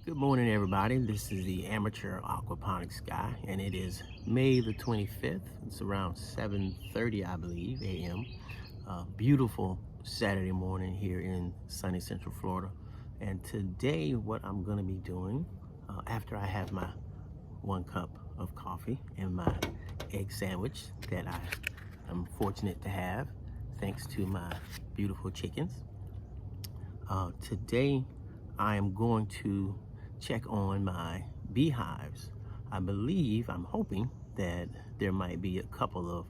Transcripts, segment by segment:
Good morning, everybody. This is the amateur aquaponics guy, and it is May the 25th. It's around 7:30, I believe, a.m. Beautiful Saturday morning here in sunny Central Florida. And today, what I'm going to be doing after I have my 1 cup of coffee and my egg sandwich that I am fortunate to have, thanks to my beautiful chickens. Today, I am going to check on my beehives. I'm hoping that there might be a couple of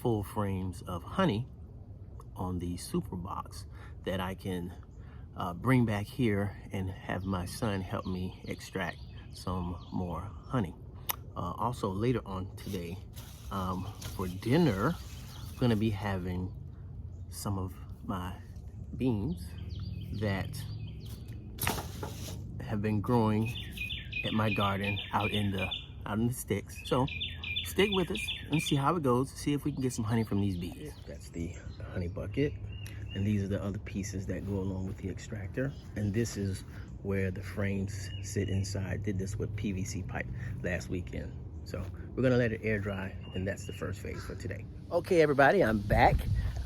full frames of honey on the super box that I can bring back here and have my son help me extract some more honey. Also later on today, for dinner, I'm gonna be having some of my beans that have been growing at my garden out in the sticks. So stick with us and see how it goes. See if we can get some honey from these bees. That's the honey bucket, and these are the other pieces that go along with the extractor. And this is where the frames sit inside. Did this with PVC pipe last weekend. So we're gonna let it air dry, and that's the first phase for today. Okay, everybody, I'm back.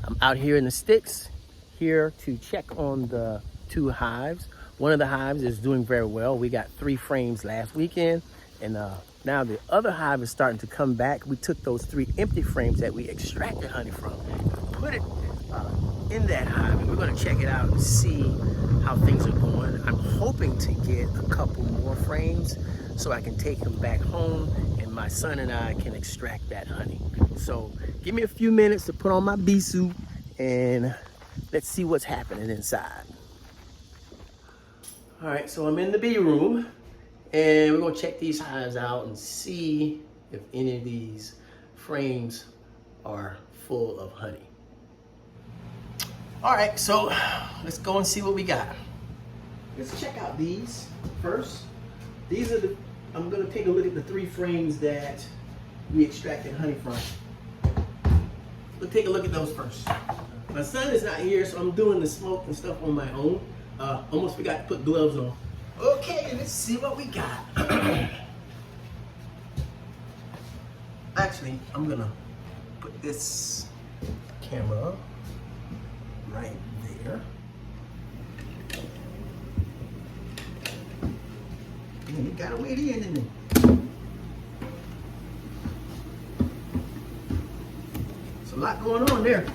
I'm out here in the sticks, here to check on the 2 hives. One of the hives is doing very well. We got 3 frames last weekend, and now the other hive is starting to come back. We took those 3 empty frames that we extracted honey from, put it in that hive, and we're gonna check it out and see how things are going. I'm hoping to get a couple more frames so I can take them back home and my son and I can extract that honey. So give me a few minutes to put on my bee suit and let's see what's happening inside. All right, so I'm in the bee room and we're gonna check these hives out and see if any of these frames are full of honey. All right, so let's go and see what we got. Let's check out these first. These are I'm gonna take a look at the 3 frames that we extracted honey from. We'll take a look at those first. My son is not here, so I'm doing the smoke and stuff on my own. Almost forgot to put gloves on. Okay, let's see what we got. Actually, I'm gonna put this camera right there. And you gotta wait in and then. There's a lot going on there.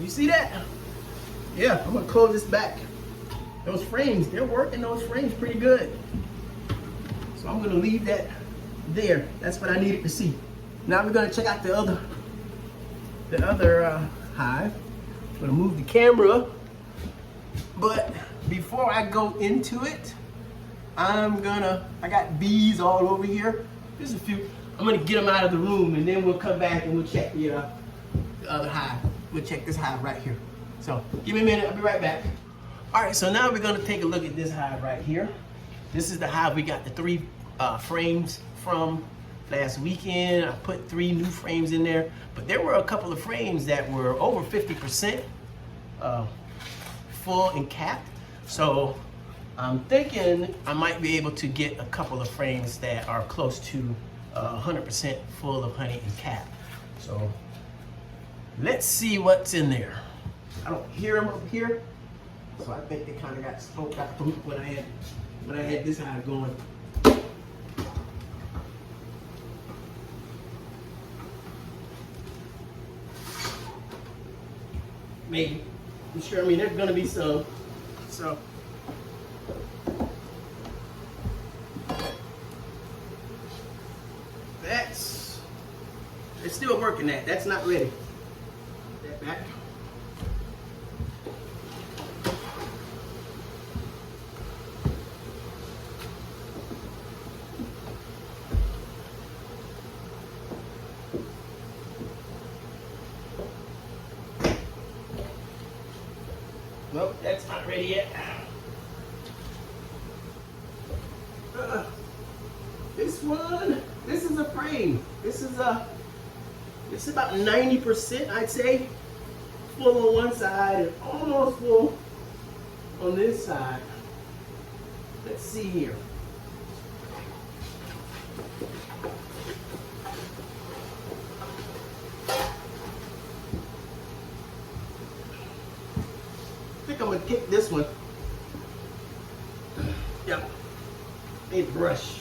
You see that? Yeah, I'm gonna close this back. Those frames, they're working those frames pretty good. So I'm gonna leave that there. That's what I needed to see. Now we're gonna check out the other hive. I'm gonna move the camera, but before I go into it, I got bees all over here. There's a few. I'm gonna get them out of the room and then we'll come back and we'll check the other hive. We'll check this hive right here. So give me a minute, I'll be right back. All right, so now we're gonna take a look at this hive right here. This is the hive we got the 3 frames from last weekend. I put 3 new frames in there, but there were a couple of frames that were over 50% full and capped. So I'm thinking I might be able to get a couple of frames that are close to 100% full of honey and capped. So let's see what's in there. I don't hear them up here, so I think they kind of got smoked out when I had this hive going. Maybe. I'm sure. I mean, there's gonna be some. So. It's still working that. That's not ready. That back. Nope, that's not ready yet. This is a frame. This is about 90%, I'd say, full on one side and almost full on this side. Let's see here. I think I'm gonna take this one. Yep. A brush.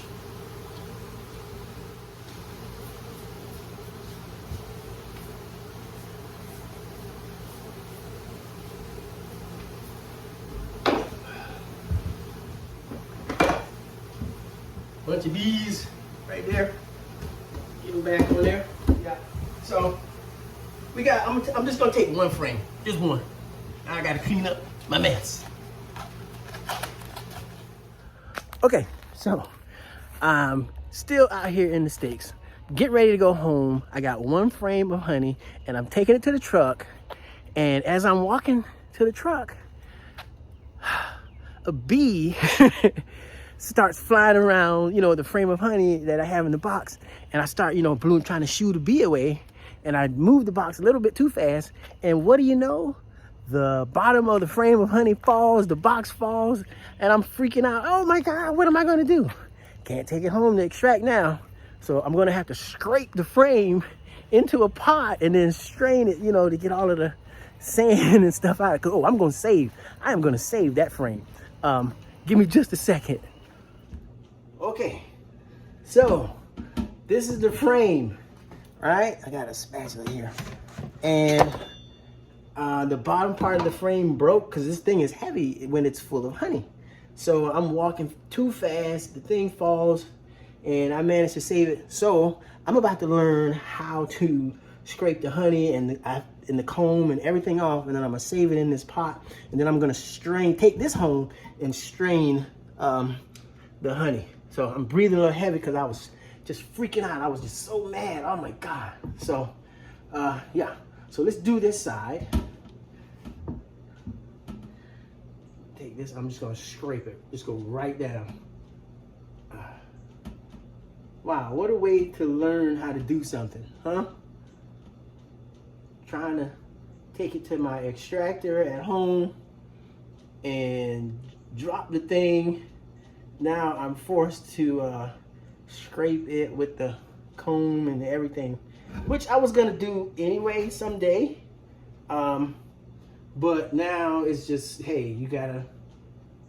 Bunch of bees right there. Get them back on there. Yeah. So we got. I'm just gonna take one frame, just one. I gotta clean up my mess. Okay, so I'm still out here in the sticks. Get ready to go home. I got one frame of honey, and I'm taking it to the truck. And as I'm walking to the truck, a bee starts flying around, you know, the frame of honey that I have in the box. And I start, you know, trying to shoo the bee away. And I move the box a little bit too fast. And what do you know? The bottom of the frame of honey falls, the box falls, and I'm freaking out. Oh my God, what am I gonna do? Can't take it home to extract now. So I'm gonna have to scrape the frame into a pot and then strain it, you know, to get all of the sand and stuff out. Oh, I am gonna save that frame. Give me just a second. Okay, so this is the frame, right? I got a spatula here. And the bottom part of the frame broke because this thing is heavy when it's full of honey. So I'm walking too fast, the thing falls, and I managed to save it. So I'm about to learn how to scrape the honey and the comb and everything off, and then I'm gonna save it in this pot, and then I'm gonna take this home and strain the honey. So I'm breathing a little heavy because I was just freaking out. I was just so mad. Oh my God. So yeah, so let's do this side. Take this, I'm just gonna scrape it. Just go right down. Wow, what a way to learn how to do something, huh? Trying to take it to my extractor at home and drop the thing. Now I'm forced to scrape it with the comb and everything, which I was gonna do anyway someday. But now it's just, hey, you gotta,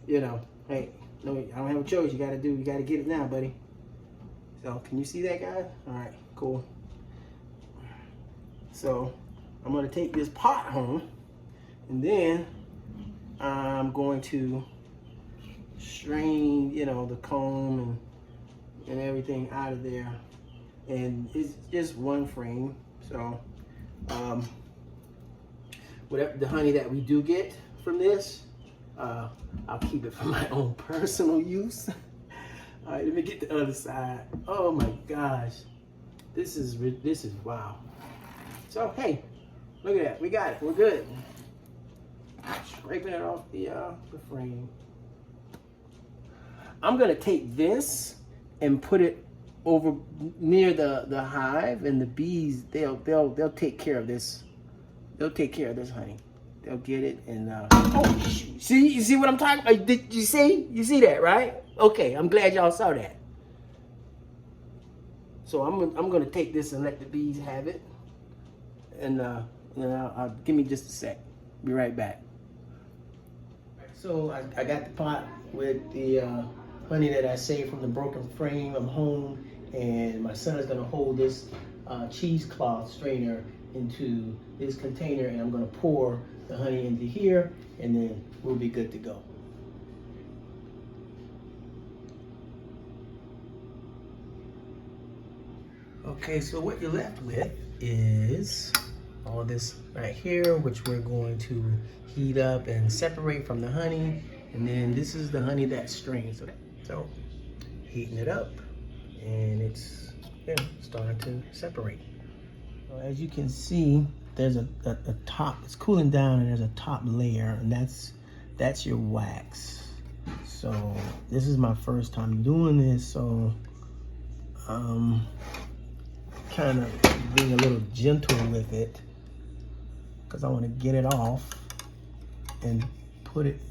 you know, hey, no, I don't have a choice. You gotta get it now, buddy. So can you see that, guys? All right, cool. So I'm gonna take this pot home, and then I'm going to strain, you know, the comb and everything out of there. And it's just one frame. So whatever the honey that we do get from this, I'll keep it for my own personal use. All right, let me get the other side. Oh my gosh, this is wow. So hey, look at that, we got it, we're good. Scraping it off the frame. I'm gonna take this and put it over near the hive, and the bees, they'll take care of this. They'll take care of this honey. They'll get it, and oh, see, you see what I'm talking about? Did you see? You see that, right? Okay, I'm glad y'all saw that. So I'm gonna take this and let the bees have it, and then I'll give me just a sec. Be right back. So I got the pot with the honey that I saved from the broken frame. I'm home, and my son is gonna hold this cheesecloth strainer into this container, and I'm gonna pour the honey into here, and then we'll be good to go. Okay, so what you're left with is all this right here, which we're going to heat up and separate from the honey. And then this is the honey that's strained. So heating it up, and it's starting to separate. So as you can see, there's a top, it's cooling down, and there's a top layer, and that's your wax. So this is my first time doing this, so kind of being a little gentle with it, because I want to get it off and put it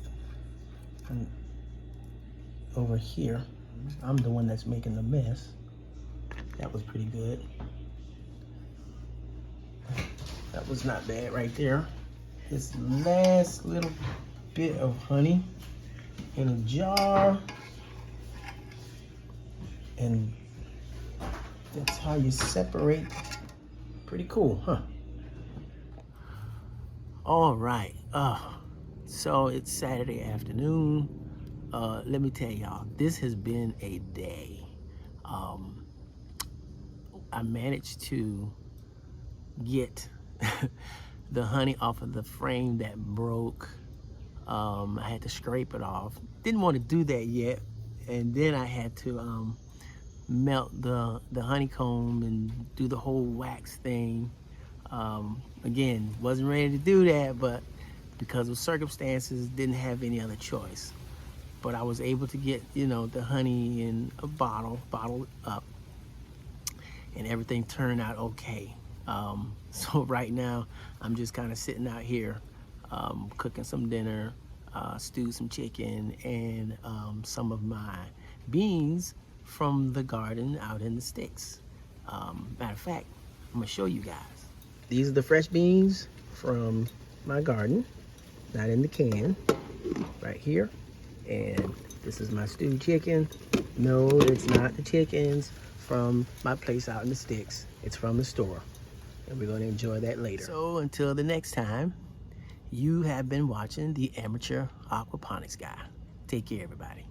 over here. I'm the one that's making the mess. That was pretty good. That was not bad right there. This last little bit of honey in a jar. And that's how you separate. Pretty cool, huh? All right, so it's Saturday afternoon. Let me tell y'all, this has been a day. I managed to get the honey off of the frame that broke. I had to scrape it off. Didn't want to do that yet. And then I had to melt the honeycomb and do the whole wax thing. Again, wasn't ready to do that, but because of circumstances, didn't have any other choice. But I was able to get, you know, the honey in a bottled up, and everything turned out okay. So right now, I'm just kind of sitting out here, cooking some dinner, stewed some chicken, and some of my beans from the garden out in the sticks. Matter of fact, I'm gonna show you guys. These are the fresh beans from my garden, not in the can, right here. And this is my stewed chicken. No, it's not the chickens from my place out in the sticks. It's from the store. And we're gonna enjoy that later. So until the next time, you have been watching the Amateur Aquaponics Guy. Take care, everybody.